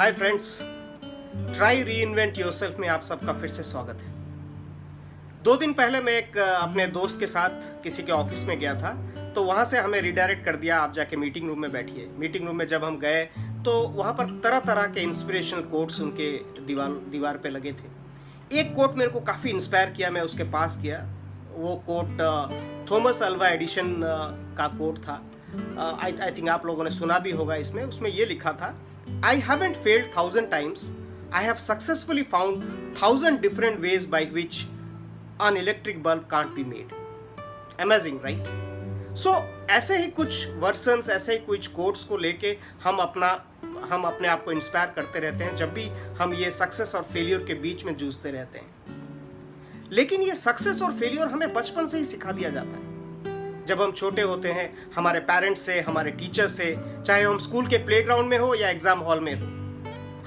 Hi friends, try री invent yourself में आप सबका फिर से स्वागत है। 2 दिन पहले मैं एक अपने दोस्त के साथ किसी के ऑफिस में गया था, तो वहाँ से हमें रिडायरेक्ट कर दिया, आप जाके मीटिंग रूम में बैठिए। मीटिंग रूम में जब हम गए तो वहाँ पर तरह तरह के इंस्पिरेशनल कोट्स उनके दीवार पे लगे थे। एक कोट मेरे को काफ़ी इंस्पायर किया, मैं उसके पास गया। वो कोट थॉमस अल्वा एडिशन का कोट था। आई थिंक आप लोगों ने सुना भी होगा। उसमें ये लिखा था, I haven't failed 1,000 times. I have successfully found 1,000 different ways by which an electric bulb can't be made. Amazing, right? So ऐसे ही कुछ वर्सन्स, ऐसे ही कुछ कोट्स को लेके हम अपने आप को इंस्पायर करते रहते हैं जब भी हम ये सक्सेस और फेलियर के बीच में जूझते रहते हैं। लेकिन ये सक्सेस और फेलियर हमें बचपन से ही सिखा दिया जाता है। जब हम छोटे होते हैं, हमारे पेरेंट्स से, हमारे टीचर से, चाहे हम स्कूल के प्लेग्राउंड में हो या एग्जाम हॉल में हो,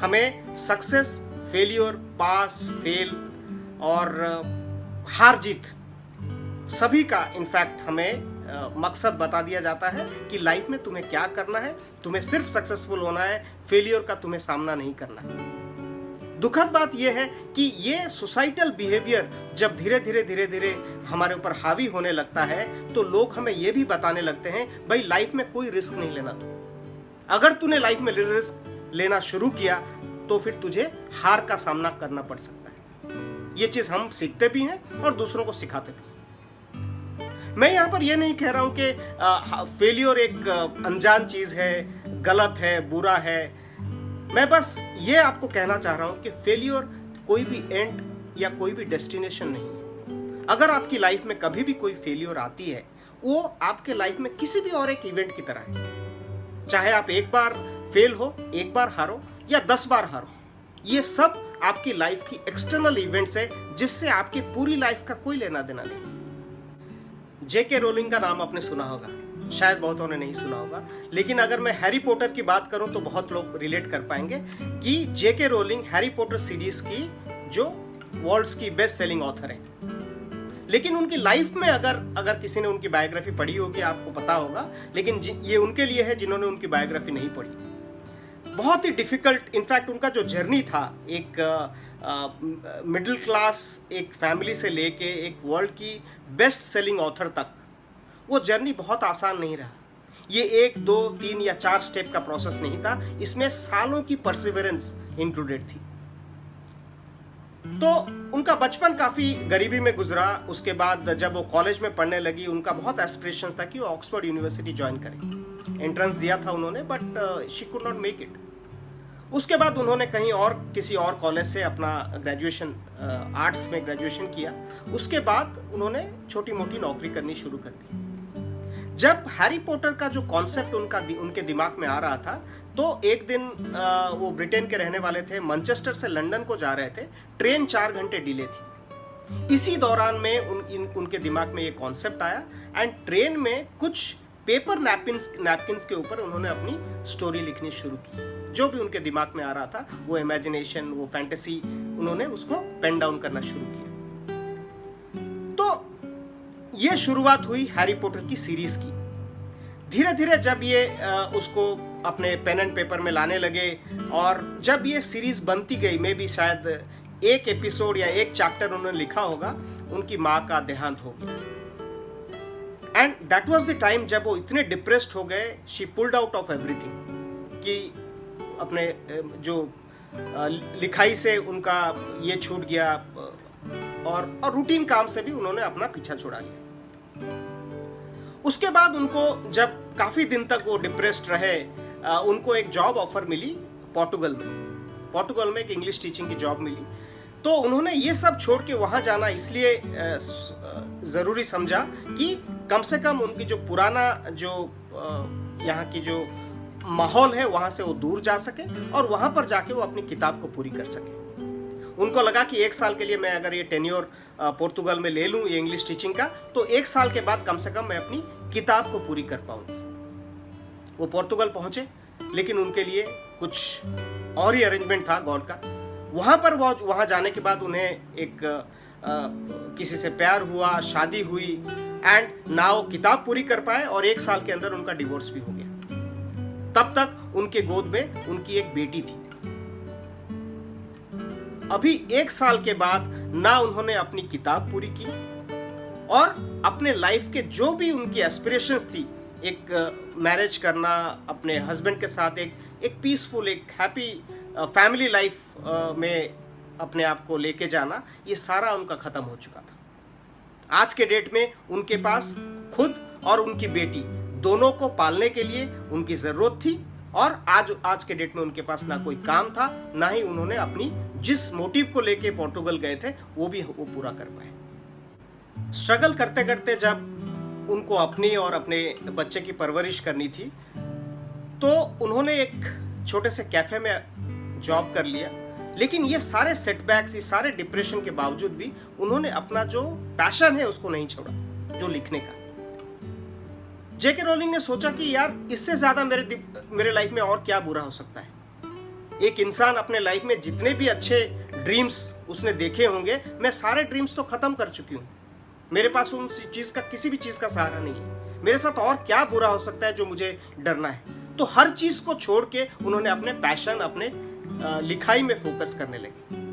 हमें सक्सेस, फेलियर, पास, फेल और हार जीत सभी का इनफैक्ट हमें मकसद बता दिया जाता है कि लाइफ में तुम्हें क्या करना है। तुम्हें सिर्फ सक्सेसफुल होना है, फेलियर का तुम्हें सामना नहीं करना है। दुखद बात यह है कि ये सोसाइटल बिहेवियर जब धीरे धीरे हमारे ऊपर हावी होने लगता है तो लोग हमें ये भी बताने लगते हैं, भाई लाइफ में कोई रिस्क नहीं लेना। तू अगर तूने लाइफ में रिस्क लेना शुरू किया तो फिर तुझे हार का सामना करना पड़ सकता है। ये चीज हम सीखते भी हैं और दूसरों को सिखाते भी हैं। मैं यहाँ पर यह नहीं कह रहा हूं कि फेलियर एक अनजान चीज है, गलत है, बुरा है। मैं बस ये आपको कहना चाह रहा हूं कि फेलियर कोई भी एंड या कोई भी डेस्टिनेशन नहीं है। अगर आपकी लाइफ में कभी भी कोई फेलियर आती है, वो आपके लाइफ में किसी भी और एक इवेंट की तरह है। चाहे आप एक बार फेल हो, एक बार हारो या 10 बार हारो, ये सब आपकी लाइफ की एक्सटर्नल इवेंट्स है जिससे आपकी पूरी लाइफ का कोई लेना देना नहीं। जेके रोलिंग का नाम आपने सुना होगा, शायद बहुतों ने नहीं सुना होगा, लेकिन अगर मैं हैरी पॉटर की बात करूं तो बहुत लोग रिलेट कर पाएंगे कि जेके रोलिंग हैरी पॉटर सीरीज की जो वर्ल्ड्स की बेस्ट सेलिंग ऑथर है। लेकिन उनकी लाइफ में अगर किसी ने उनकी बायोग्राफी पढ़ी होगी आपको पता होगा, लेकिन ये उनके लिए है जिन्होंने उनकी बायोग्राफी नहीं पढ़ी। बहुत ही डिफिकल्ट, इनफैक्ट उनका जो जर्नी था, एक मिडिल क्लास एक फैमिली से लेके एक वर्ल्ड की बेस्ट सेलिंग ऑथर तक, वो जर्नी बहुत आसान नहीं रहा। ये 1, 2, 3 या 4 स्टेप का प्रोसेस नहीं था, इसमें सालों की परसिवरेंस इंक्लूडेड थी। तो उनका बचपन काफ़ी गरीबी में गुजरा। उसके बाद जब वो कॉलेज में पढ़ने लगी, उनका बहुत एस्पिरेशन था कि वो ऑक्सफोर्ड यूनिवर्सिटी ज्वाइन करें। एंट्रेंस दिया था उन्होंने, but she could not make it. उसके बाद उन्होंने कहीं और किसी और कॉलेज से अपना ग्रेजुएशन, आर्ट्स में ग्रेजुएशन किया। उसके बाद उन्होंने छोटी मोटी नौकरी करनी शुरू कर दी। जब हैरी पॉटर का जो कॉन्सेप्ट उनके दिमाग में आ रहा था, तो एक दिन वो ब्रिटेन के रहने वाले थे, मैनचेस्टर से लंदन को जा रहे थे, ट्रेन 4 घंटे डिले थी। इसी दौरान में उनके दिमाग में ये कॉन्सेप्ट आया एंड ट्रेन में कुछ पेपर नैपकिन्स के ऊपर उन्होंने अपनी स्टोरी लिखनी शुरू की। जो भी उनके दिमाग में आ रहा था, वो इमेजिनेशन, वो फैंटेसी, उन्होंने उसको पेन डाउन करना शुरू किया। तो ये शुरुआत हुई हैरी पॉटर की सीरीज की। धीरे धीरे जब ये उसको अपने पेन एंड पेपर में लाने लगे और जब ये सीरीज बनती गई, मे भी शायद एक एपिसोड या एक चैप्टर उन्होंने लिखा होगा, उनकी माँ का देहांत हो गया। And that was the time जब वो इतने डिप्रेस्ड हो गए, she pulled out of everything, कि अपने जो लिखाई से उनका ये छूट गया और रूटीन काम से भी उन्होंने अपना पीछा छुड़ा लिया। उसके बाद उनको जब काफ़ी दिन तक वो डिप्रेस्ड रहे, उनको एक जॉब ऑफर मिली पोर्टुगल में एक इंग्लिश टीचिंग की जॉब मिली। तो उन्होंने ये सब छोड़ के वहाँ जाना इसलिए ज़रूरी समझा कि कम से कम उनकी जो पुराना जो यहाँ की जो माहौल है वहाँ से वो दूर जा सके और वहाँ पर जाके वो अपनी किताब को पूरी कर सके। उनको लगा कि 1 साल के लिए मैं अगर ये टेन्योर पोर्तुगल में ले लूँ ये इंग्लिश टीचिंग का, तो 1 साल के बाद कम से कम मैं अपनी किताब को पूरी कर पाऊंगी। वो पोर्तुगल पहुंचे, लेकिन उनके लिए कुछ और ही अरेंजमेंट था गॉड का। वहाँ जाने के बाद उन्हें एक किसी से प्यार हुआ, शादी हुई एंड ना वो किताब पूरी कर पाए और 1 साल के अंदर उनका डिवोर्स भी हो गया। तब तक उनके गोद में उनकी एक बेटी थी अभी 1 साल के बाद ना उन्होंने अपनी किताब पूरी की और अपने लाइफ के जो भी उनकी एस्पिरेशंस थी, एक मैरिज करना, अपने हस्बैंड के साथ एक पीसफुल, एक हैप्पी फैमिली लाइफ में अपने आप को लेके जाना, ये सारा उनका ख़त्म हो चुका था। आज के डेट में उनके पास खुद और उनकी बेटी दोनों को पालने के लिए उनकी ज़रूरत थी और आज के डेट में उनके पास ना कोई काम था, ना ही उन्होंने अपनी जिस मोटिव को लेके पोर्टुगल गए थे वो पूरा कर पाए। स्ट्रगल करते करते जब उनको अपनी और अपने बच्चे की परवरिश करनी थी तो उन्होंने एक छोटे से कैफे में जॉब कर लिया। लेकिन ये सारे सेटबैक्स, ये सारे डिप्रेशन के बावजूद भी उन्होंने अपना जो पैशन है उसको नहीं छोड़ा, जो लिखने का। जेके रोलिंग ने सोचा कि यार इससे ज्यादा मेरे लाइफ में और क्या बुरा हो सकता है। एक इंसान अपने लाइफ में जितने भी अच्छे ड्रीम्स उसने देखे होंगे, मैं सारे ड्रीम्स तो खत्म कर चुकी हूँ। मेरे पास उन चीज का, किसी भी चीज का सहारा नहीं है। मेरे साथ और क्या बुरा हो सकता है जो मुझे डरना है। तो हर चीज को छोड़ के उन्होंने अपने पैशन, अपने लिखाई में फोकस करने लगे।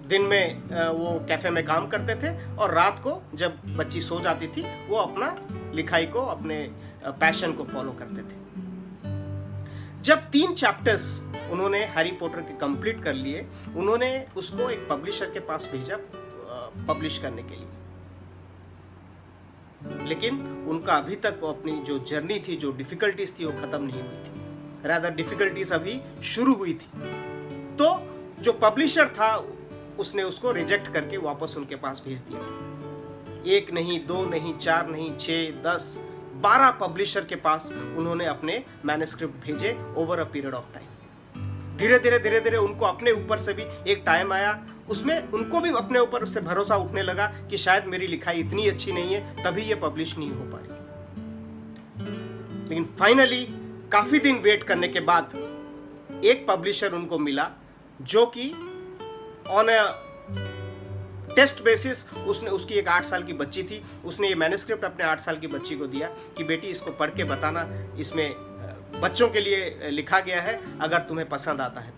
दिन में वो कैफे में काम करते थे और रात को जब बच्ची सो जाती थी वो अपना लिखाई को, अपने पैशन को फॉलो करते थे। जब 3 चैप्टर्स उन्होंने हैरी पॉटर के कंप्लीट कर लिए, उन्होंने उसको एक पब्लिशर के पास भेजा पब्लिश करने के लिए। लेकिन उनका अभी तक अपनी जो जर्नी थी, जो डिफिकल्टीज थी, वो खत्म नहीं हुई थी। रादर डिफिकल्टीज अभी शुरू हुई थी। तो जो पब्लिशर था उसने उसको रिजेक्ट करके वापस उनके पास भेज दिया। 1 नहीं, 2 नहीं, 4 नहीं, 6, 10, 12 पब्लिशर के पास उन्होंने अपने मैन्युस्क्रिप्ट भेजे over a period of time. धीरे धीरे उनको अपने ऊपर से भी एक टाइम आया, उसमें उनको भी अपने ऊपर से भरोसा उठने लगा कि शायद मेरी लिखाई इतनी अच्छी नहीं है, तभी ये पब्लिश नहीं हो पा रही। लेकिन फाइनली काफी दिन वेट करने के बाद एक पब्लिशर उनको मिला जो कि ऑन अ टेस्ट बेसिस उसकी एक 8 साल की बच्ची थी। उसने ये मैन्युस्क्रिप्ट अपने 8 साल की बच्ची को दिया कि बेटी इसको पढ़ के बताना, इसमें बच्चों के लिए लिखा गया है, अगर तुम्हें पसंद आता है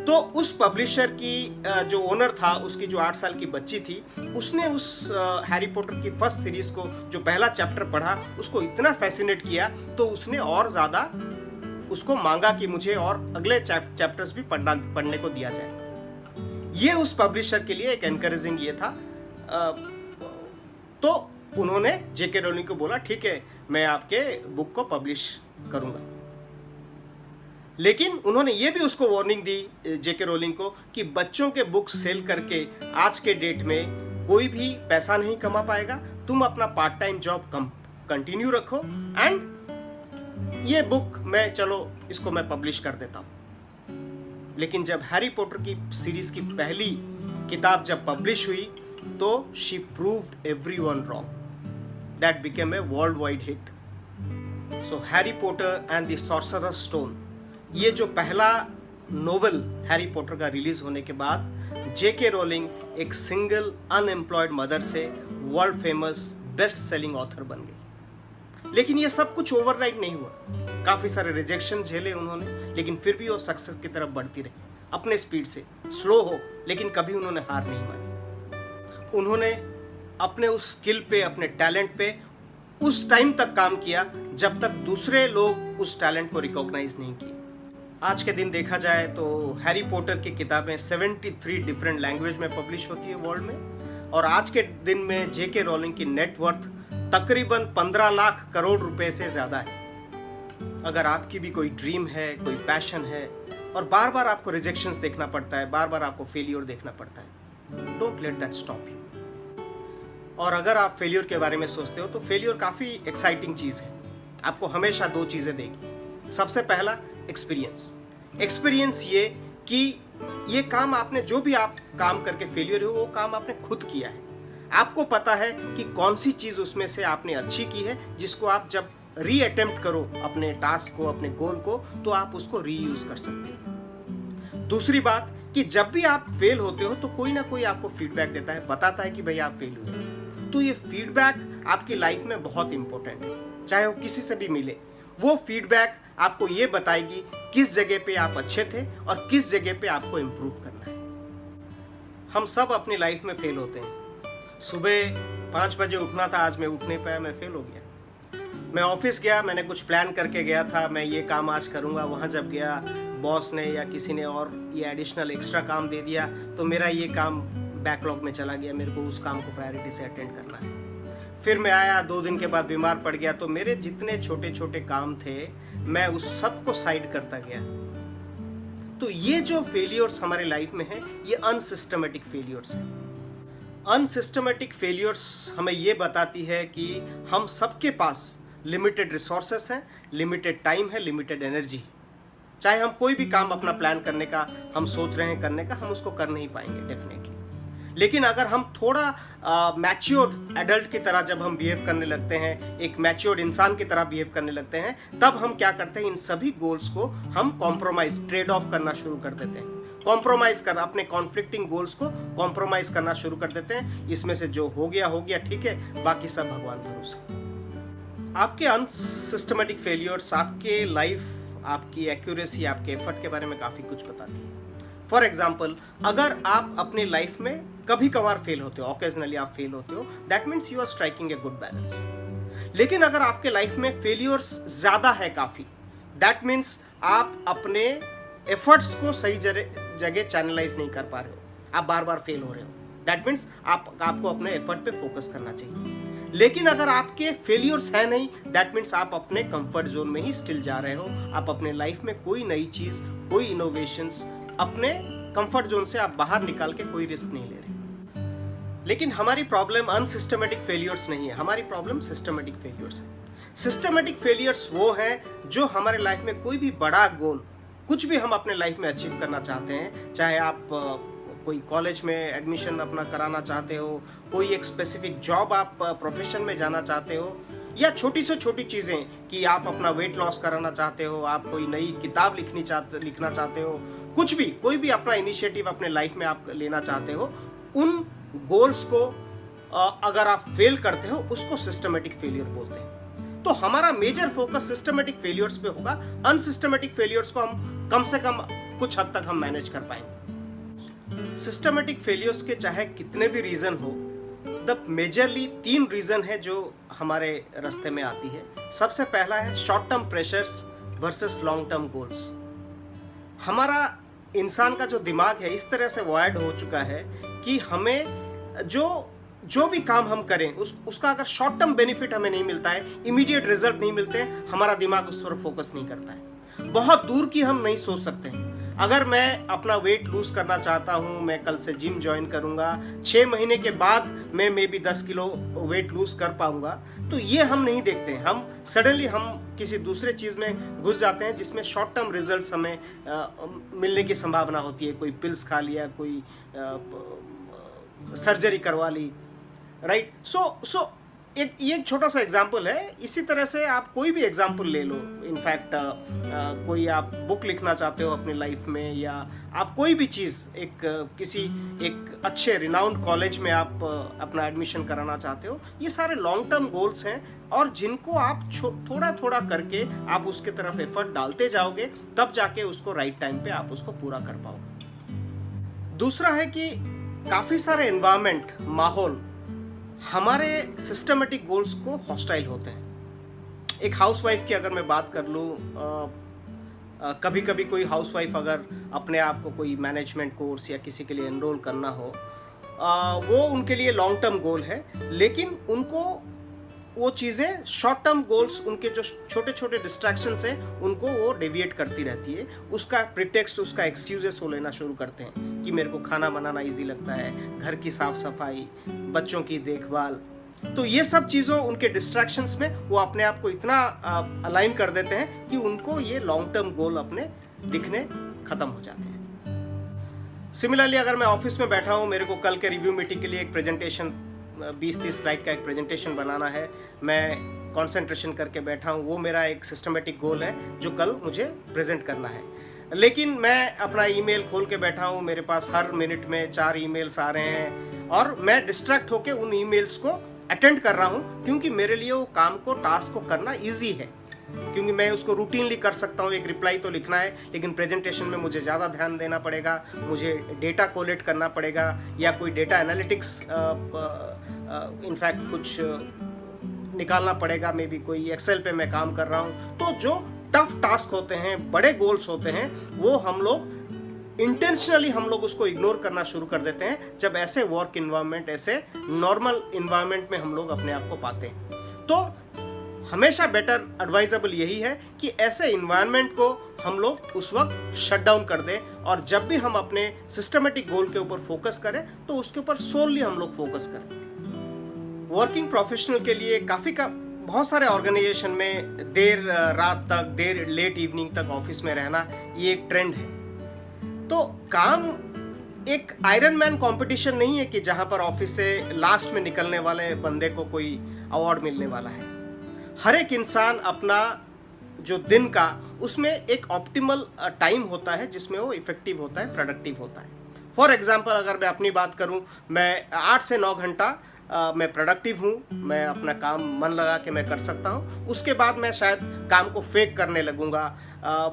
तो उस पब्लिशर की जो ओनर था, उसकी जो 8 साल की बच्ची थी, उसने उस हैरी पॉटर की फर्स्ट सीरीज को, जो पहला चैप्टर पढ़ा, उसको इतना फैसिनेट किया तो उसने और ज़्यादा उसको मांगा कि मुझे और अगले चैप्टर्स भी पढ़ने को दिया जाए। ये उस पब्लिशर के लिए एक एनकरेजिंग ये था। तो उन्होंने जेके रोलिंग को बोला, ठीक है, मैं आपके बुक को पब्लिश करूँगा। लेकिन उन्होंने ये भी उसको वार्निंग दी, जेके रोलिंग को, कि बच्चों के बुक सेल करके आज के डेट में कोई भी पैसा नहीं कमा पाएगा। तुम अपना पार्ट टाइम जॉब कंटिन्यू रखो एंड ये बुक इसको मैं पब्लिश कर देता हूँ। लेकिन जब हैरी पॉटर की सीरीज की पहली किताब जब पब्लिश हुई तो she proved everyone wrong. That became a world wide hit. So Harry Potter and the sorcerers stone, ये जो पहला नोवेल हैरी पॉटर का रिलीज होने के बाद जेके रोलिंग एक सिंगल अनएम्प्लॉयड मदर से world famous best selling author बन गई। लेकिन ये सब कुछ ओवरनाइट नहीं हुआ। काफी सारे रिजेक्शन झेले उन्होंने, लेकिन फिर भी वो सक्सेस की तरफ बढ़ती रही अपने स्पीड से। स्लो हो, लेकिन कभी उन्होंने हार नहीं मानी। उन्होंने अपने उस स्किल पे, अपने टैलेंट पे उस टाइम तक काम किया जब तक दूसरे लोग उस टैलेंट को रिकॉग्नाइज नहीं किए। आज के दिन देखा जाए तो हैरी पॉटर की किताबें 73 डिफरेंट लैंग्वेज में पब्लिश होती है वर्ल्ड में, और आज के दिन में जेके रोलिंग की नेटवर्थ तकरीबन 15 लाख करोड़ रुपए से ज़्यादा है। अगर आपकी भी कोई ड्रीम है, कोई पैशन है और बार बार आपको रिजेक्शंस देखना पड़ता है, बार बार आपको फेलियर देखना पड़ता है, don't let that stop you. और अगर आप फेलियर के बारे में सोचते हो तो फेलियर काफ़ी एक्साइटिंग चीज़ है। आपको हमेशा 2 चीज़ें देगी। सबसे पहला एक्सपीरियंस ये कि ये काम आपने, जो भी आप काम करके फेलियर हो, वो काम आपने खुद किया है। आपको पता है कि कौन सी चीज़ उसमें से आपने अच्छी की है, जिसको आप जब री अटेम्प्ट करो अपने टास्क को, अपने गोल को, तो आप उसको रीयूज कर सकते हो। दूसरी बात कि जब भी आप फेल होते हो तो कोई ना कोई आपको फीडबैक देता है, बताता है कि भाई आप फेल हुए। तो ये फीडबैक आपकी लाइफ में बहुत इंपॉर्टेंट है, चाहे वो किसी से भी मिले। वो फीडबैक आपको ये बताएगी किस जगह पे आप अच्छे थे और किस जगह पे आपको इम्प्रूव करना है। हम सब अपनी लाइफ में फेल होते हैं। सुबह 5 बजे उठना था, आज मैं उठ नहीं पाया, मैं फेल हो गया। मैं ऑफिस गया, मैंने कुछ प्लान करके गया था, मैं ये काम आज करूँगा। वहाँ जब गया, बॉस ने या किसी ने और ये एडिशनल एक्स्ट्रा काम दे दिया, तो मेरा ये काम बैकलॉग में चला गया। मेरे को उस काम को प्रायोरिटी से अटेंड करना है। फिर मैं आया, 2 दिन के बाद बीमार पड़ गया, तो मेरे जितने छोटे छोटे काम थे मैं उस सब को साइड करता गया। तो ये जो फेलियर्स हमारे लाइफ में है, ये अनसिस्टमेटिक फेलियर्स है। अनसिस्टमेटिक फेलियर्स हमें ये बताती है कि हम सबके पास लिमिटेड रिसोर्सेस हैं, लिमिटेड टाइम है, लिमिटेड एनर्जी। चाहे हम कोई भी काम अपना प्लान करने का हम सोच रहे हैं करने का, हम उसको कर नहीं पाएंगे डेफिनेटली। लेकिन अगर हम थोड़ा मैच्योर्ड एडल्ट की तरह जब हम बिहेव करने लगते हैं, एक मैच्योर्ड इंसान की तरह बिहेव करने लगते हैं, तब हम क्या करते हैं, इन सभी गोल्स को हम कॉम्प्रोमाइज, ट्रेड ऑफ करना शुरू कर देते हैं। कॉम्प्रोमाइज करना, अपने कॉन्फ्लिक्टिंग गोल्स को कॉम्प्रोमाइज करना शुरू कर देते हैं। इसमें से जो हो गया ठीक है, बाकी सब भगवान भरोसे। आपके अनसिस्टमेटिक फेलियर्स आपके लाइफ, आपकी एक्यूरेसी, आपके एफर्ट के बारे में काफ़ी कुछ बताती है। फॉर एग्जाम्पल, अगर आप अपनी लाइफ में कभी कभार फेल होते हो, ऑकेजनली आप फेल होते हो, that means you are striking a good balance. लेकिन अगर आपके लाइफ में फेलियर्स ज़्यादा है काफ़ी, दैट मीन्स आप अपने एफर्ट्स को सही जगह चैनलाइज नहीं कर पा रहे हो, आप बार बार फेल हो रहे हो। दैट मीन्स आपको अपने एफर्ट पे फोकस करना चाहिए। लेकिन अगर आपके फेलियर्स है नहीं, दैट मीन्स आप अपने कंफर्ट जोन में ही स्टिल जा रहे हो। आप अपने लाइफ में कोई नई चीज़, कोई इनोवेशंस, अपने कंफर्ट जोन से आप बाहर निकाल के कोई रिस्क नहीं ले रहे। लेकिन हमारी प्रॉब्लम अनसिस्टमेटिक फेलियर्स नहीं है, हमारी प्रॉब्लम सिस्टमेटिक फेलियर्स है। सिस्टमेटिक फेलियर्स वो हैं जो हमारे लाइफ में कोई भी बड़ा गोल, कुछ भी हम अपने लाइफ में अचीव करना चाहते हैं, चाहे आप कोई कॉलेज में एडमिशन अपना कराना चाहते हो, कोई एक स्पेसिफिक जॉब, आप प्रोफेशन में जाना चाहते हो, या छोटी से छोटी चीज़ें कि आप अपना वेट लॉस कराना चाहते हो, आप कोई नई किताब लिखना चाहते हो, कुछ भी, कोई भी अपना इनिशिएटिव अपने लाइफ में आप लेना चाहते हो, उन गोल्स को अगर आप फेल करते हो, उसको सिस्टमेटिक फेलियर बोलते हैं। तो हमारा मेजर फोकस सिस्टमेटिक फेलियर्स पे होगा। अनसिस्टमेटिक फेलियर्स को हम कम से कम कुछ हद तक हम मैनेज कर पाएंगे। सिस्टमेटिक फेलियर्स के चाहे कितने भी रीजन हो, द मेजरली 3 रीजन है जो हमारे रास्ते में आती है। सबसे पहला है short term pressures versus long term goals. हमारा इंसान का जो दिमाग है इस तरह से वायर्ड हो चुका है कि हमें जो भी काम हम करें उसका अगर शॉर्ट टर्म बेनिफिट हमें नहीं मिलता है, इमीडिएट रिजल्ट नहीं मिलते हैं, हमारा दिमाग उस पर फोकस नहीं करता है। बहुत दूर की हम नहीं सोच सकते हैं। अगर मैं अपना वेट लूज करना चाहता हूँ, मैं कल से जिम ज्वाइन करूँगा, 6 महीने के बाद मैं may be 10 kilo weight lose कर पाऊँगा, तो ये हम नहीं देखते हैं। हम सडनली हम किसी दूसरे चीज़ में घुस जाते हैं जिसमें शॉर्ट टर्म रिजल्ट्स हमें मिलने की संभावना होती है। कोई पिल्स खा लिया, कोई सर्जरी करवा ली, राइट। सो एक छोटा सा एग्जाम्पल है। इसी तरह से आप कोई भी एग्जाम्पल ले लो। इनफैक्ट कोई आप बुक लिखना चाहते हो अपनी लाइफ में, या आप कोई भी चीज़ किसी एक अच्छे रिनाउंड कॉलेज में आप अपना एडमिशन कराना चाहते हो, ये सारे लॉन्ग टर्म गोल्स हैं और जिनको आप थोड़ा थोड़ा करके आप उसके तरफ एफर्ट डालते जाओगे, तब जाके उसको राइट टाइम पे आप उसको पूरा कर पाओगे। दूसरा है कि काफ़ी सारे एनवायरनमेंट, माहौल हमारे सिस्टमेटिक गोल्स को हॉस्टाइल होते हैं। एक हाउसवाइफ की अगर मैं बात कर लूँ, कभी कभी कोई हाउसवाइफ अगर अपने आप को कोई मैनेजमेंट कोर्स या किसी के लिए एनरोल करना हो, वो उनके लिए लॉन्ग टर्म गोल है, लेकिन उनको वो चीज़ें शॉर्ट टर्म गोल्स, उनके जो छोटे छोटे डिस्ट्रैक्शंस हैं उनको वो डेविएट करती रहती है। उसका प्रिटेक्स्ट, उसका एक्सक्यूजेस वो लेना शुरू करते हैं कि मेरे को खाना बनाना इजी लगता है, घर की साफ सफाई, बच्चों की देखभाल। तो ये सब चीज़ों, उनके डिस्ट्रैक्शंस में वो अपने आप को इतना अलाइन कर देते हैं कि उनको ये लॉन्ग टर्म गोल अपने दिखने ख़त्म हो जाते हैं। सिमिलरली अगर मैं ऑफिस में बैठा हूँ, मेरे को कल के रिव्यू मीटिंग के लिए एक प्रेजेंटेशन 20-30 स्लाइड का एक प्रेजेंटेशन बनाना है, मैं कंसंट्रेशन करके बैठा हूँ, वो मेरा एक सिस्टमेटिक गोल है जो कल मुझे प्रेजेंट करना है। लेकिन मैं अपना ईमेल खोल के बैठा हूँ, मेरे पास हर मिनट में 4 ईमेल्स आ रहे हैं और मैं डिस्ट्रैक्ट होकर उन ईमेल्स को अटेंड कर रहा हूँ, क्योंकि मेरे लिए वो काम को, टास्क को करना ईजी है। क्योंकि मैं उसको रूटीनली कर सकता हूँ, एक रिप्लाई तो लिखना है, लेकिन प्रेजेंटेशन में मुझे ज़्यादा ध्यान देना पड़ेगा, मुझे डेटा कोलेक्ट करना पड़ेगा या कोई डेटा एनालिटिक्स इनफैक्ट कुछ निकालना पड़ेगा, मे बी कोई एक्सेल पे मैं काम कर रहा हूँ। तो जो टफ टास्क होते हैं, बड़े गोल्स होते हैं, वो हम लोग इंटेंशनली हम लोग उसको इग्नोर करना शुरू कर देते हैं जब ऐसे वर्क इन्वायरमेंट, ऐसे नॉर्मल इन्वायरमेंट में हम लोग अपने आप को पाते हैं। तो हमेशा बेटर एडवाइजेबल यही है कि ऐसे इन्वायरमेंट को हम लोग उस वक्त शट डाउन कर दें, और जब भी हम अपने सिस्टमेटिक गोल के ऊपर फोकस करें तो उसके ऊपर सोलली हम लोग फोकस करें। वर्किंग प्रोफेशनल के लिए बहुत सारे ऑर्गेनाइजेशन में देर रात तक, देर लेट इवनिंग तक ऑफिस में रहना ये एक ट्रेंड है। तो काम एक आयरन मैन कॉम्पिटिशन नहीं है कि जहां पर ऑफिस से लास्ट में निकलने वाले बंदे को कोई अवार्ड मिलने वाला है। हर एक इंसान अपना जो दिन का, उसमें एक ऑप्टिमल टाइम होता है जिसमें वो इफेक्टिव होता है, प्रोडक्टिव होता है। फॉर एग्जांपल अगर मैं अपनी बात करूं, मैं 8 से 9 घंटा मैं प्रोडक्टिव हूँ, मैं अपना काम मन लगा के मैं कर सकता हूँ। उसके बाद मैं शायद काम को फेक करने लगूंगा,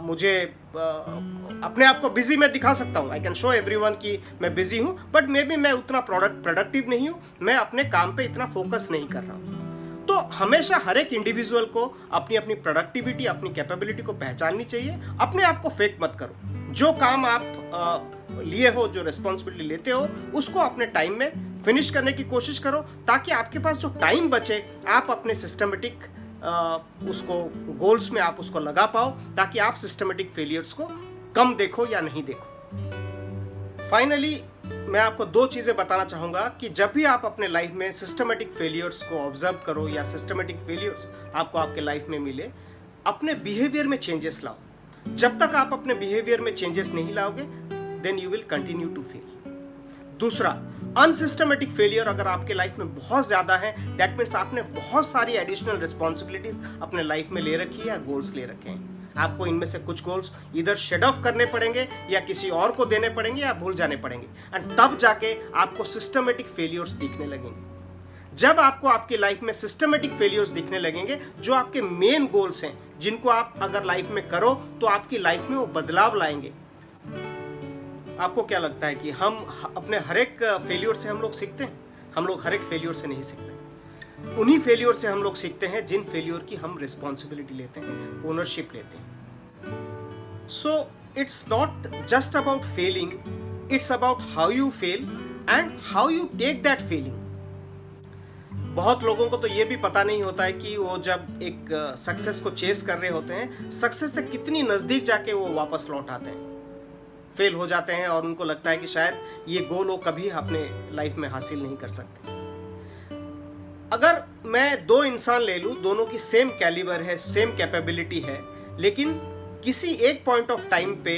मुझे अपने आप को बिजी मैं दिखा सकता हूँ, आई कैन शो एवरीवन कि मैं बिजी हूँ, बट मे बी मैं उतना प्रोडक्टिव नहीं हूँ, मैं अपने काम पे इतना फोकस नहीं कर रहा हूँ। तो हमेशा हर एक इंडिविजुअल को अपनी अपनी प्रोडक्टिविटी, अपनी कैपेबिलिटी को पहचाननी चाहिए। अपने आप को फेक मत करो। जो काम आप लिए हो, जो रिस्पॉन्सिबिलिटी लेते हो, उसको अपने टाइम में फिनिश करने की कोशिश करो, ताकि आपके पास जो टाइम बचे आप अपने सिस्टमेटिक उसको गोल्स में आप उसको लगा पाओ, ताकि आप सिस्टमेटिक फेलियर्स को कम देखो या नहीं देखो। फाइनली मैं आपको 2 चीजें बताना चाहूंगा कि जब भी आप अपने लाइफ में सिस्टमेटिक फेलियर्स को ऑब्जर्व करो या सिस्टमेटिक फेलियर्स आपको आपके लाइफ में मिले, अपने बिहेवियर में चेंजेस लाओ। जब तक आप अपने बिहेवियर में चेंजेस नहीं लाओगे, then you will continue to fail. दूसरा, अनसिस्टमेटिक फेलियर अगर आपके लाइफ में बहुत ज्यादा है, दैट मीन्स आपने बहुत सारी एडिशनल रिस्पॉन्सिबिलिटीज अपने लाइफ में ले रखी है या गोल्स ले रखे हैं। आपको इनमें से कुछ गोल्स इधर शेड ऑफ करने पड़ेंगे या किसी और को देने पड़ेंगे या भूल जाने पड़ेंगे, एंड तब जाके आपको सिस्टमेटिक फेलियर्स दिखने लगेंगे। जब आपको आपकी लाइफ में सिस्टमेटिक फेलियर्स दिखने लगेंगे, जो आपके मेन गोल्स हैं, जिनको आप अगर लाइफ में करो तो आपकी लाइफ में वो बदलाव लाएंगे। आपको क्या लगता है कि हम अपने हर एक फेलियर से हम लोग सीखते हैं? हम लोग हर एक फेलियर से नहीं सीखते। उन्हीं फेलियर से हम लोग सीखते हैं जिन फेलियर की हम रिस्पॉन्सिबिलिटी लेते हैं, ओनरशिप लेते हैं। So it's not just about failing, it's about how you fail and how you take that failing. बहुत लोगों को तो ये भी पता नहीं होता है कि वो जब एक सक्सेस को चेस कर रहे होते हैं, सक्सेस से कितनी नजदीक जाके वो वापस लौट आते हैं, फेल हो जाते हैं, और उनको लगता है कि शायद ये गोल वो कभी अपने लाइफ में हासिल नहीं कर सकते। अगर मैं 2 इंसान ले लूं, दोनों की सेम कैलिबर है, सेम कैपेबिलिटी है, लेकिन किसी एक पॉइंट ऑफ टाइम पे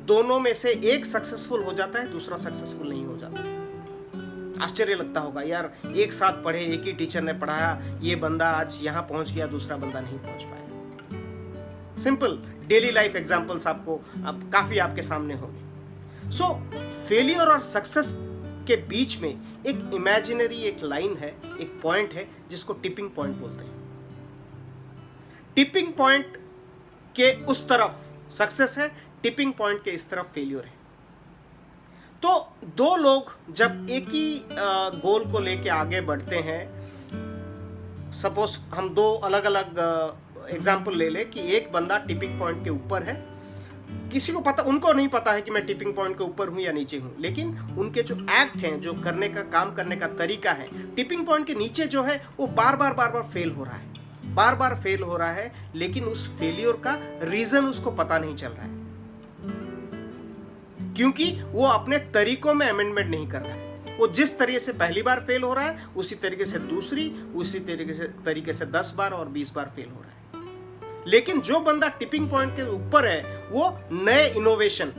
दोनों में से एक सक्सेसफुल हो जाता है, दूसरा सक्सेसफुल नहीं हो जाता। आश्चर्य लगता होगा, यार एक साथ पढ़े, एक ही टीचर ने पढ़ाया, ये बंदा आज यहाँ पहुंच गया, दूसरा बंदा नहीं पहुंच पाया। सिंपल डेली लाइफ एग्जांपल्स आपको अब काफी आपके सामने होंगे। सो फेलियर और सक्सेस के बीच में एक इमेजिनरी एक लाइन है, एक पॉइंट है, जिसको टिपिंग पॉइंट बोलते हैं। टिपिंग पॉइंट के उस तरफ सक्सेस है, टिपिंग पॉइंट के इस तरफ फेलियर है। तो 2 लोग जब एक ही गोल को लेके आगे बढ़ते हैं, सपोज हम 2 अलग अलग एग्जाम्पल ले ले कि एक बंदा टिपिंग पॉइंट के ऊपर है, किसी को पता, उनको नहीं पता है कि मैं टिपिंग पॉइंट के ऊपर हूं या नीचे हूं, लेकिन उनके जो एक्ट हैं, जो करने का काम करने का तरीका है, टिपिंग पॉइंट के नीचे जो है वो बार बार फेल हो रहा है, बार बार फेल हो रहा है, लेकिन उस फेलियर का रीजन उसको पता नहीं चल रहा है, क्योंकि वो अपने तरीकों में अमेंडमेंट नहीं कर रहा है। वो जिस तरीके से पहली बार फेल हो रहा है, उसी तरीके से दूसरी, उसी तरीके से 10 बार और 20 बार फेल हो रहा है। लेकिन जो बंदा टिपिंग पॉइंट के ऊपर है, वो नए इनोवेशन,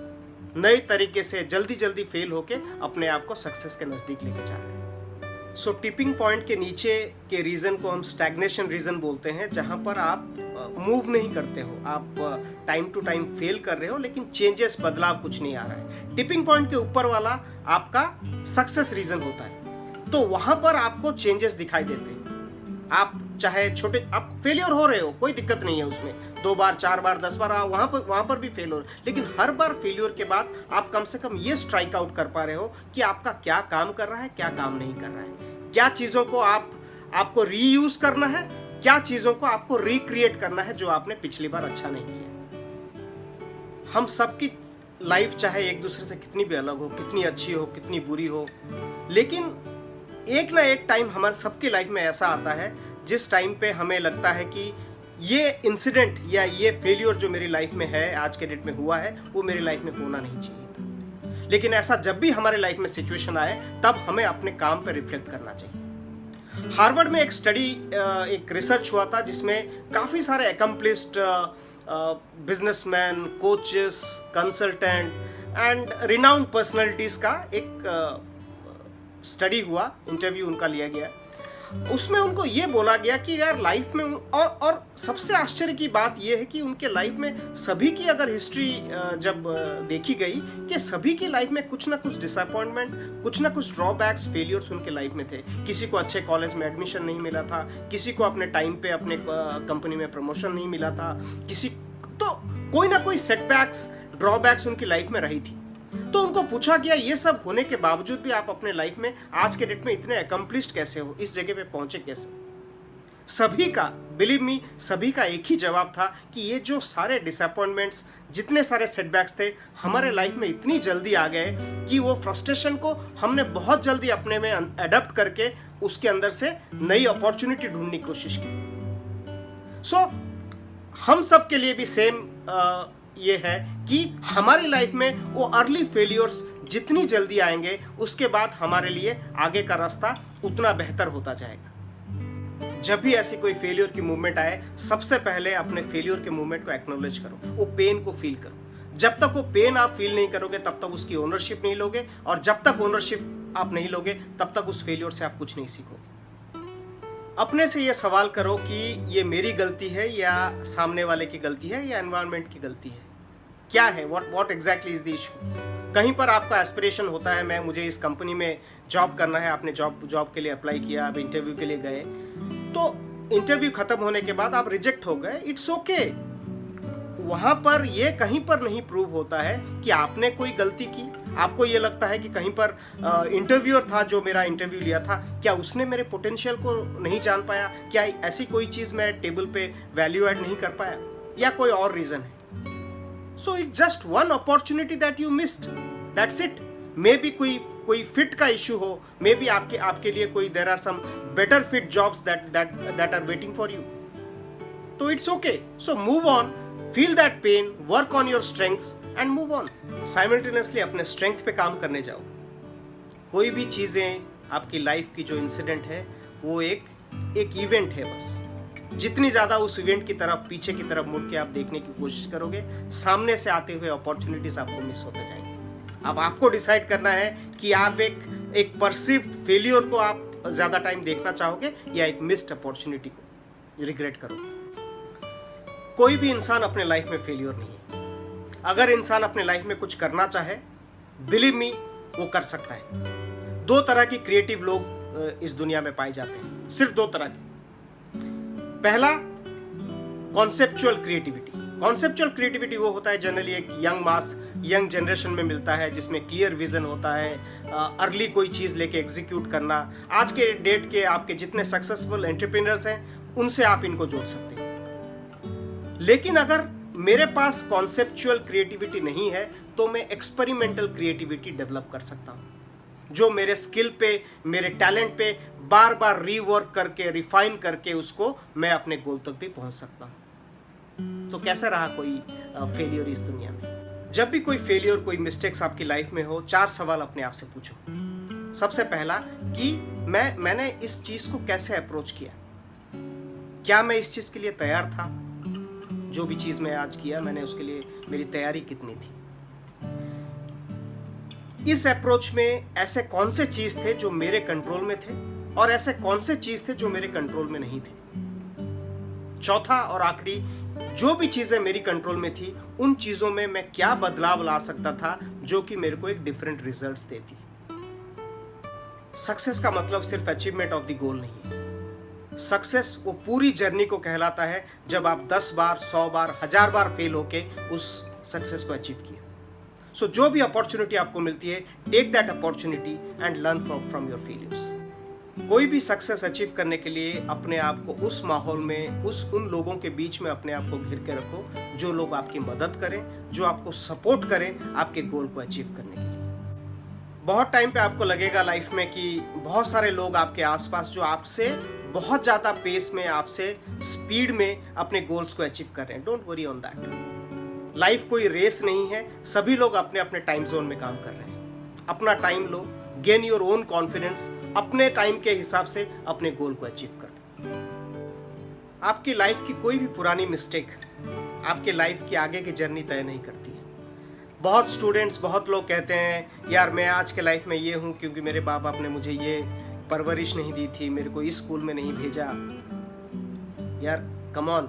नए तरीके से जल्दी फेल होके अपने आप को सक्सेस के नजदीक लेके जा रहे हैं। सो टिपिंग पॉइंट के नीचे के रीजन को हम स्टैग्नेशन रीजन बोलते हैं, जहां पर आप मूव नहीं करते हो, आप टाइम टू टाइम फेल कर रहे हो, लेकिन चेंजेस, बदलाव कुछ नहीं आ रहा है। टिपिंग पॉइंट के ऊपर वाला आपका सक्सेस रीजन होता है, तो वहां पर आपको चेंजेस दिखाई देते हैं। आप चाहे छोटे आप फेलियर हो रहे हो, कोई दिक्कत नहीं है उसमें, 2 बार 4 बार 10 बार वहाँ पर भी फेल हो रहे, लेकिन हर बार फेलियर के बाद आप कम से कम ये स्ट्राइक आउट कर पा रहे हो कि आपका क्या काम कर रहा है, क्या काम नहीं कर रहा है, क्या चीज़ों को आपको रीयूज करना है, क्या चीज़ों को आपको रिक्रिएट करना है जो आपने पिछली बार अच्छा नहीं किया। हम सबकी लाइफ चाहे एक दूसरे से कितनी भी अलग हो, कितनी अच्छी हो, कितनी बुरी हो, लेकिन एक ना एक टाइम हमारे सबकी लाइफ में ऐसा आता है जिस टाइम पे हमें लगता है कि ये इंसिडेंट या ये फेलियर जो मेरी लाइफ में है, आज के डेट में हुआ है, वो मेरी लाइफ में होना नहीं चाहिए था। लेकिन ऐसा जब भी हमारे लाइफ में सिचुएशन आए तब हमें अपने काम पे रिफ्लेक्ट करना चाहिए। हार्वर्ड में एक स्टडी, एक रिसर्च हुआ था जिसमें काफ़ी सारे accomplished businessman, coaches, consultant and renowned personalities का एक स्टडी हुआ, इंटरव्यू उनका लिया गया। उसमें उनको ये बोला गया कि यार लाइफ में और सबसे आश्चर्य की बात ये है कि उनके लाइफ में सभी की अगर हिस्ट्री जब देखी गई कि सभी की लाइफ में कुछ ना कुछ डिसअपॉइंटमेंट, कुछ ना कुछ ड्रॉबैक्स, फेलियर्स उनके लाइफ में थे। किसी को अच्छे कॉलेज में एडमिशन नहीं मिला था, किसी को अपने टाइम पे अपने कंपनी में प्रमोशन नहीं मिला था, किसी तो कोई ना कोई सेटबैक्स, ड्रॉबैक्स उनकी लाइफ में रही थी। तो उनको पूछा गया ये सब होने के बावजूद भी आप अपने लाइफ में आज के डेट में इतने अकम्प्लिश्ड कैसे हो, इस जगह पे पहुंचे कैसे। सभी का, बिलीव मी, सभी का एक ही जवाब था कि ये जो सारे डिसअपॉइंटमेंट्स, जितने सारे सेटबैक्स थे हमारे लाइफ में इतनी जल्दी आ गए कि वो फ्रस्ट्रेशन को हमने बहुत जल्दी अपने में अडॉप्ट करके उसके अंदर से नई अपॉर्चुनिटी ढूंढने की कोशिश की। सो हम सब के लिए भी सेम ये है कि हमारी लाइफ में वो अर्ली फेलियर्स जितनी जल्दी आएंगे उसके बाद हमारे लिए आगे का रास्ता उतना बेहतर होता जाएगा। जब भी ऐसी कोई फेलियर की मूवमेंट आए, सबसे पहले अपने फेलियर के मूवमेंट को एक्नॉलेज करो, वो पेन को फील करो। जब तक वो पेन आप फील नहीं करोगे तब तक उसकी ओनरशिप नहीं लोगे, और जब तक ओनरशिप आप नहीं लोगे तब तक उस फेलियर से आप कुछ नहीं सीखोगे। अपने से ये सवाल करो कि ये मेरी गलती है या सामने वाले की गलती है या एनवायरनमेंट की गलती है, क्या है, what exactly is the issue. कहीं पर आपका एस्पिरेशन होता है मुझे इस कंपनी में जॉब करना है, आपने जॉब के लिए अप्लाई किया, आप इंटरव्यू के लिए गए, तो इंटरव्यू खत्म होने के बाद आप रिजेक्ट हो गए, इट्स ओके। वहां पर ये कहीं पर नहीं प्रूव होता है कि आपने कोई गलती की। आपको ये लगता है कि कहीं पर इंटरव्यूअर था जो मेरा इंटरव्यू लिया था, क्या उसने मेरे पोटेंशियल को नहीं जान पाया, क्या ऐसी कोई चीज़ मैं टेबल पे वैल्यू ऐड नहीं कर पाया, या कोई और रीज़न है। So it's just one opportunity that you missed, that's it. Maybe कोई फिट का इशू हो, मे बी आपके लिए कोई there are some better fit jobs that are waiting for you, तो it's okay. So move on, feel that pain, work on your strengths and move on. Simultaneously अपने strength पे काम करने जाओ। कोई भी चीज़ें, आपकी लाइफ की जो इंसिडेंट है वो एक इवेंट है बस। जितनी ज़्यादा उस इवेंट की तरफ, पीछे की तरफ मुड़ के आप देखने की कोशिश करोगे, सामने से आते हुए अपॉर्चुनिटीज आपको मिस होते जाएंगे। अब आपको डिसाइड करना है कि आप एक परसीव्ड फेलियर को आप ज़्यादा टाइम देखना चाहोगे या एक मिस्ड अपॉर्चुनिटी को रिग्रेट करोगे। कोई भी इंसान अपने लाइफ में फेलियर नहीं है। अगर इंसान अपने लाइफ में कुछ करना चाहे, बिलीव मी, वो कर सकता है। 2 तरह की क्रिएटिव लोग इस दुनिया में पाए जाते हैं, सिर्फ 2 तरह के। पहला, कॉन्सेप्चुअल क्रिएटिविटी। कॉन्सेप्चुअल क्रिएटिविटी वो होता है जनरली एक यंग जनरेशन में मिलता है, जिसमें क्लियर विजन होता है, अर्ली कोई चीज़ लेके एग्जीक्यूट करना। आज के डेट के आपके जितने सक्सेसफुल एंटरप्रेन्योर्स हैं उनसे आप इनको जोड़ सकते हैं। लेकिन अगर मेरे पास कॉन्सेप्चुअल क्रिएटिविटी नहीं है तो मैं एक्सपेरिमेंटल क्रिएटिविटी डेवलप कर सकता हूँ, जो मेरे स्किल पे, मेरे टैलेंट पे बार बार रीवर्क करके, रिफाइन करके उसको मैं अपने गोल तक भी पहुंच सकता हूं। तो कैसा रहा कोई फेलियर इस दुनिया में? जब भी कोई फेलियर, कोई मिस्टेक्स आपकी लाइफ में हो, 4 सवाल अपने आप से पूछो। सबसे पहला कि मैंने इस चीज को कैसे अप्रोच किया, क्या मैं इस चीज के लिए तैयार था, जो भी चीज मैं आज किया मैंने उसके लिए मेरी तैयारी कितनी थी। इस अप्रोच में ऐसे कौन से चीज थे जो मेरे कंट्रोल में थे और ऐसे कौन से चीज थे जो मेरे कंट्रोल में नहीं थे। चौथा और आखिरी, जो भी चीजें मेरी कंट्रोल में थी उन चीजों में मैं क्या बदलाव ला सकता था जो कि मेरे को एक डिफरेंट रिजल्ट्स देती। सक्सेस का मतलब सिर्फ अचीवमेंट ऑफ द गोल नहीं है। सक्सेस वो पूरी जर्नी को कहलाता है जब आप 10 बार, 100 बार, 1000 बार फेल होके उस सक्सेस को अचीव किए। सो जो भी अपॉर्चुनिटी आपको मिलती है, take that opportunity and learn from your failures. कोई भी सक्सेस अचीव करने के लिए अपने आप को उस माहौल में, उन लोगों के बीच में अपने आप को घिर के रखो जो लोग आपकी मदद करें, जो आपको सपोर्ट करें आपके गोल को अचीव करने के लिए। बहुत टाइम पे आपको लगेगा लाइफ में कि बहुत सारे लोग आपके आसपास जो आपसे बहुत ज़्यादा पेस में, आपसे स्पीड में अपने गोल्स को अचीव कर रहे हैं। Don't worry on that. Life कोई रेस नहीं है, सभी लोग अपने अपने टाइम जोन में काम कर रहे हैं। अपना time low, gain your own confidence, अपने टाइम के हिसाब से अपने गोल को अचीव कर। आपकी लाइफ की कोई भी पुरानी मिस्टेक आपके लाइफ की आगे की जर्नी तय नहीं करती है। बहुत स्टूडेंट्स, बहुत लोग कहते हैं यार मैं आज के लाइफ में ये हूँ क्योंकि मेरे माँ बाप ने मुझे ये परवरिश नहीं दी थी, मेरे को इस स्कूल में नहीं भेजा। यार कम ऑन,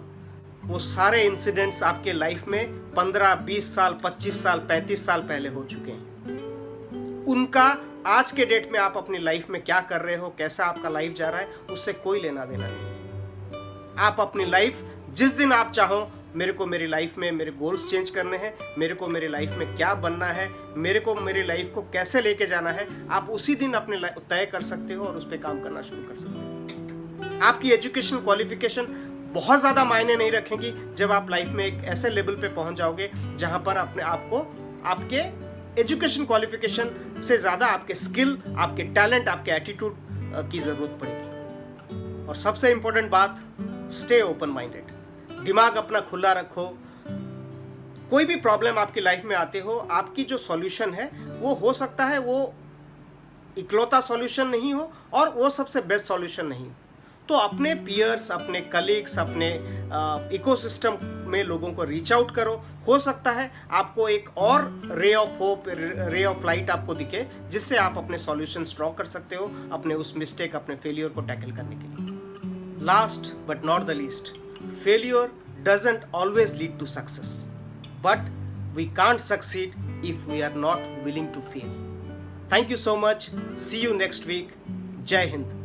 वो सारे इंसिडेंट्स आपके लाइफ में 15, 20 साल, 25 साल, 35 साल पहले हो चुके हैं। उनका आज के डेट में आप अपनी लाइफ में क्या कर रहे हो, कैसा आपका लाइफ जा रहा है, उससे कोई लेना देना नहीं। आप अपनी लाइफ जिस दिन आप चाहो, मेरे को मेरी लाइफ में मेरे गोल्स चेंज करने हैं, मेरे को मेरी लाइफ में क्या बनना है, मेरे को मेरी लाइफ को कैसे लेके जाना है, आप उसी दिन अपने तय कर सकते हो और उस पर काम करना शुरू कर सकते हो। आपकी एजुकेशन क्वालिफिकेशन बहुत ज़्यादा मायने नहीं रखेंगी जब आप लाइफ में एक ऐसे लेवल पे पहुंच जाओगे जहां पर अपने आप को आपके एजुकेशन क्वालिफिकेशन से ज़्यादा आपके स्किल, आपके टैलेंट, आपके एटीट्यूड की ज़रूरत पड़ेगी। और सबसे इंपॉर्टेंट बात, स्टे ओपन माइंडेड। दिमाग अपना खुला रखो। कोई भी प्रॉब्लम आपकी लाइफ में आते हो, आपकी जो सॉल्यूशन है वो हो सकता है वो इकलौता सॉल्यूशन नहीं हो और वो सबसे बेस्ट सॉल्यूशन नहीं। तो अपने पीयर्स, अपने कलीग्स, अपने इकोसिस्टम में लोगों को रीच आउट करो। हो सकता है आपको एक और ray of hope, ray of light आपको दिखे जिससे आप अपने सॉल्यूशंस ड्रॉ कर सकते हो अपने उस मिस्टेक, अपने फेलियर को टैकल करने के लिए। Last but not the least, failure doesn't always lead to success, but we can't succeed if we are not willing to fail. Thank you so much. See you next week. Jai Hind.